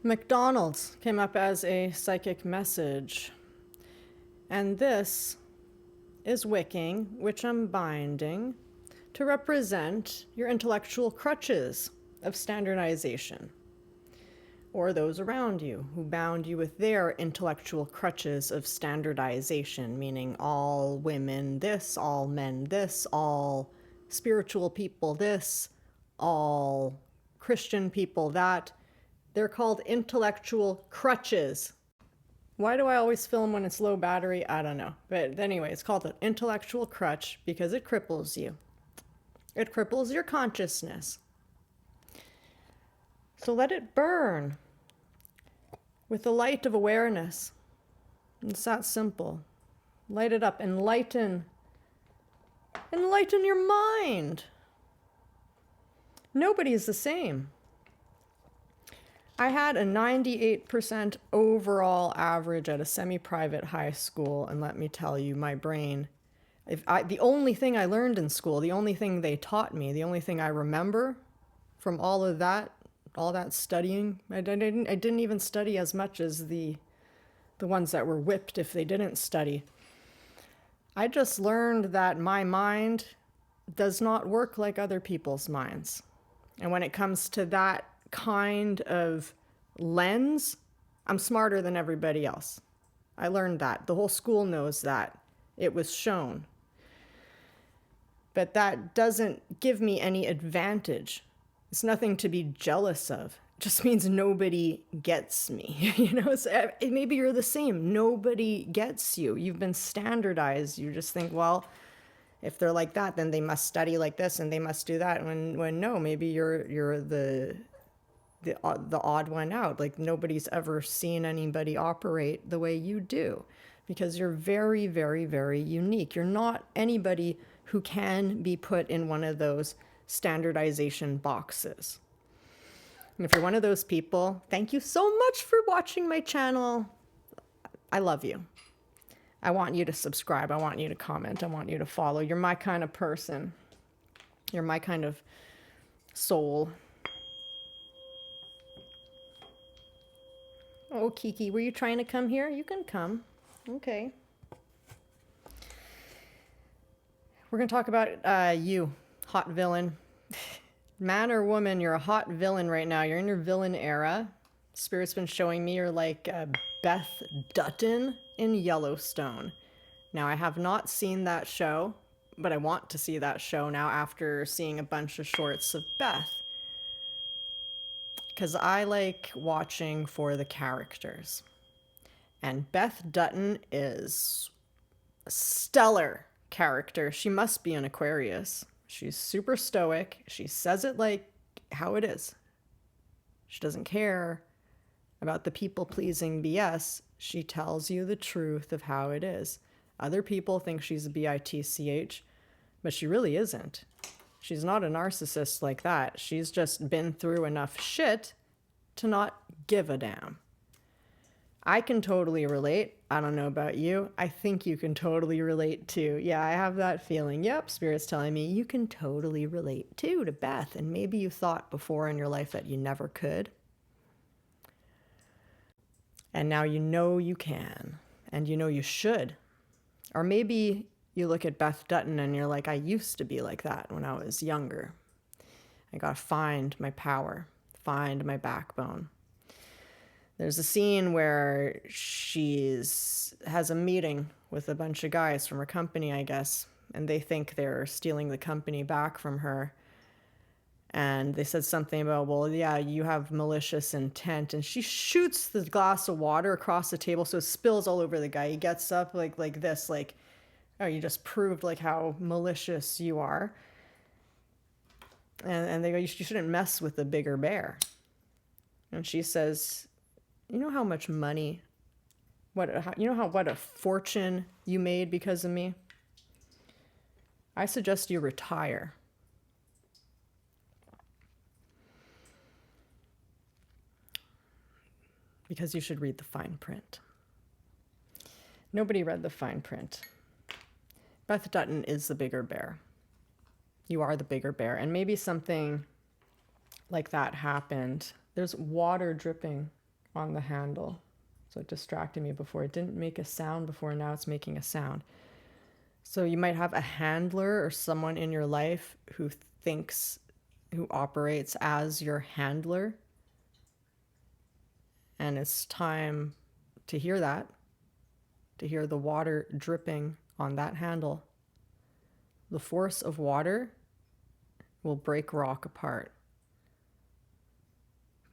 McDonald's came up as a psychic message. And this is wicking, which I'm binding, to represent your intellectual crutches of standardization, or those around you who bound you with their intellectual crutches of standardization, meaning all women this, all men this, all spiritual people this, all Christian people that. They're called intellectual crutches. Why do I always film when it's low battery? I don't know. But anyway, it's called an intellectual crutch because it cripples you. It cripples your consciousness. So let it burn with the light of awareness. It's that simple. Light it up. Enlighten your mind. Nobody's the same. I had a 98% overall average at a semi-private high school, and let me tell you, my brain, the only thing I learned in school, the only thing they taught me, the only thing I remember from all that studying, I didn't even study as much as the ones that were whipped if they didn't study. I just learned that my mind does not work like other people's minds. And when it comes to that kind of lens, I'm smarter than everybody else. I learned that. The whole school knows that. It was shown. But that doesn't give me any advantage. It's nothing to be jealous of. It just means nobody gets me. So maybe you're the same. Nobody gets you. You've been standardized. You just think, well, if they're like that, then they must study like this and they must do that. When no, maybe you're the odd one out. Like nobody's ever seen anybody operate the way you do, because you're very, very, very unique. You're not anybody who can be put in one of those standardization boxes. And if you're one of those people, thank you so much for watching my channel. I love you. I want you to subscribe. I want you to comment. I want you to follow. You're my kind of person. You're my kind of soul. Oh, Kiki, were you trying to come here? You can come. Okay. We're going to talk about you, hot villain. Man or woman, you're a hot villain right now. You're in your villain era. Spirit's been showing me you're like Beth Dutton in Yellowstone. Now, I have not seen that show, but I want to see that show now after seeing a bunch of shorts of Beth. Because I like watching for the characters. And Beth Dutton is a stellar character. She must be an Aquarius. She's super stoic. She says it like how it is. She doesn't care about the people-pleasing BS. She tells you the truth of how it is. Other people think she's a bitch, but she really isn't. She's not a narcissist like that. She's just been through enough shit to not give a damn. I can totally relate. I don't know about you. I think you can totally relate too. Yeah, I have that feeling. Yep, Spirit's telling me you can totally relate too to Beth. And maybe you thought before in your life that you never could. And now you know you can. And you know you should. Or maybe you look at Beth Dutton and you're like, I used to be like that when I was younger. I gotta find my power, find my backbone. There's a scene where she has a meeting with a bunch of guys from her company, I guess, and they think they're stealing the company back from her. And they said something about, well, yeah, you have malicious intent. And she shoots the glass of water across the table so it spills all over the guy. He gets up like this, like, oh, you just proved like how malicious you are. And they go, you shouldn't mess with the bigger bear. And she says, you know how much money, what a fortune you made because of me? I suggest you retire. Because you should read the fine print. Nobody read the fine print. Beth Dutton is the bigger bear. You are the bigger bear. And maybe something like that happened. There's water dripping on the handle. So it distracted me before. It didn't make a sound before, now it's making a sound. So you might have a handler or someone in your life who operates as your handler. And it's time to hear that, to hear the water dripping on that handle. The force of water will break rock apart.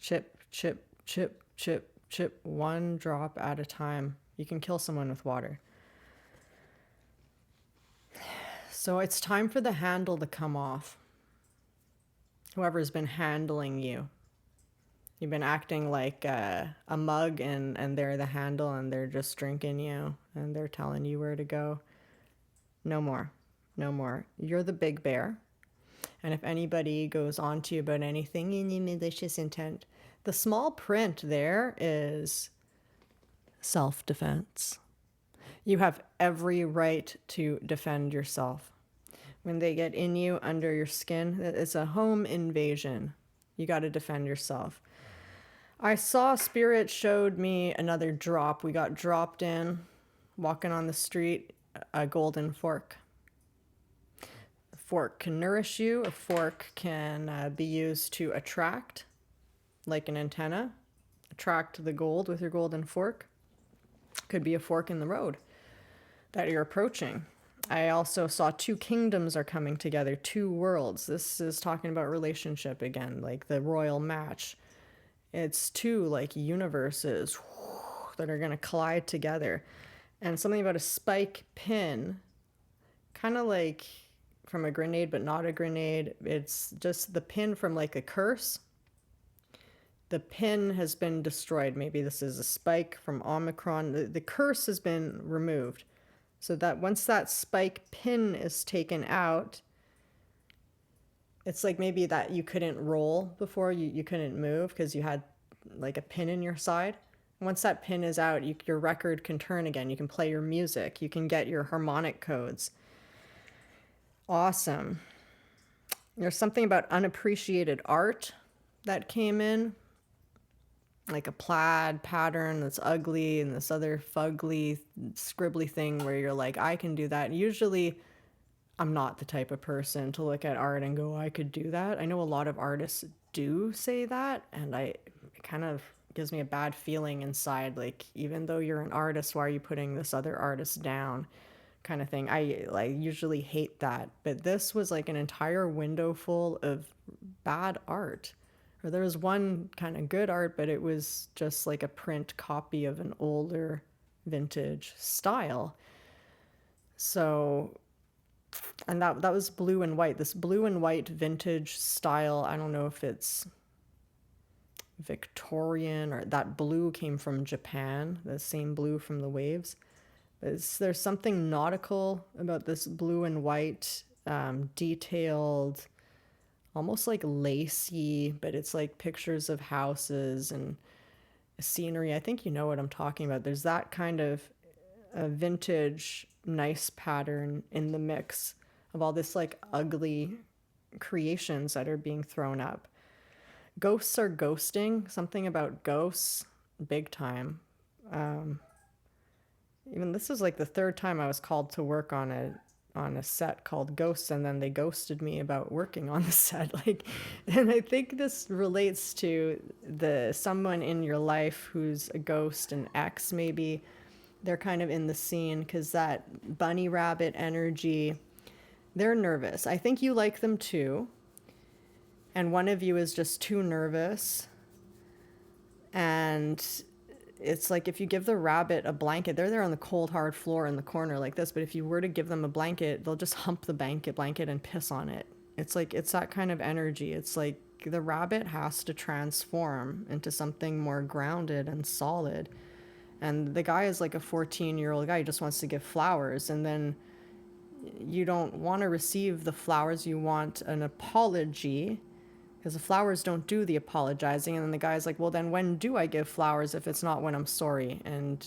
Chip, chip, chip, chip, chip, one drop at a time. You can kill someone with water. So it's time for the handle to come off. Whoever's been handling you. You've been acting like a mug and they're the handle and they're just drinking you and they're telling you where to go. No more. No more. You're the big bear. And if anybody goes on to you about anything in malicious intent, the small print there is self-defense. You have every right to defend yourself. When they get in you, under your skin, it's a home invasion. You got to defend yourself. I saw Spirit showed me another drop. We got dropped in, walking on the street, a golden fork. A fork can nourish you. A fork can be used to attract, like an antenna. Attract the gold with your golden fork. Could be a fork in the road that you're approaching. I also saw two kingdoms are coming together, two worlds. This is talking about relationship again, like the royal match. It's two like universes that are going to collide together. And something about a spike pin, kind of like from a grenade, but not a grenade. It's just the pin from like a curse. The pin has been destroyed. Maybe this is a spike from Omicron. The curse has been removed. So that once that spike pin is taken out, it's like maybe that you couldn't roll before, you couldn't move because you had like a pin in your side. Once that pin is out, your record can turn again. You can play your music. You can get your harmonic codes. Awesome. There's something about unappreciated art that came in. Like a plaid pattern that's ugly and this other fugly, scribbly thing where you're like, I can do that. And usually I'm not the type of person to look at art and go, I could do that. I know a lot of artists do say that, and it kind of gives me a bad feeling inside. Like, even though you're an artist, why are you putting this other artist down? Kind of thing. I usually hate that. But this was like an entire window full of bad art. Or there was one kind of good art, but it was just like a print copy of an older vintage style. So, and that was blue and white. This blue and white vintage style, I don't know if it's Victorian or that blue came from Japan, the same blue from the waves. But there's something nautical about this blue and white, detailed, almost like lacy, but it's like pictures of houses and scenery. I think you know what I'm talking about. There's that kind of a vintage, nice pattern in the mix of all this like ugly creations that are being thrown up. Ghosts are ghosting. Something about ghosts, big time. Even this is like the third time I was called to work on a set called Ghosts, and then they ghosted me about working on the set. And I think this relates to someone in your life who's a ghost, an ex maybe. They're kind of in the scene because that bunny rabbit energy, they're nervous. I think you like them too. And one of you is just too nervous. And it's like if you give the rabbit a blanket, they're there on the cold, hard floor in the corner like this. But if you were to give them a blanket, they'll just hump the blanket and piss on it. It's like, it's that kind of energy. It's like the rabbit has to transform into something more grounded and solid. And the guy is like a 14-year-old guy. He just wants to give flowers. And then you don't want to receive the flowers. You want an apology. Because the flowers don't do the apologizing. And then the guy's like, well, then when do I give flowers if it's not when I'm sorry? And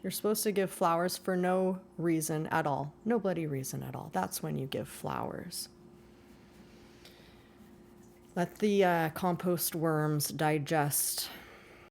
you're supposed to give flowers for no reason at all. No bloody reason at all. That's when you give flowers. Let the compost worms digest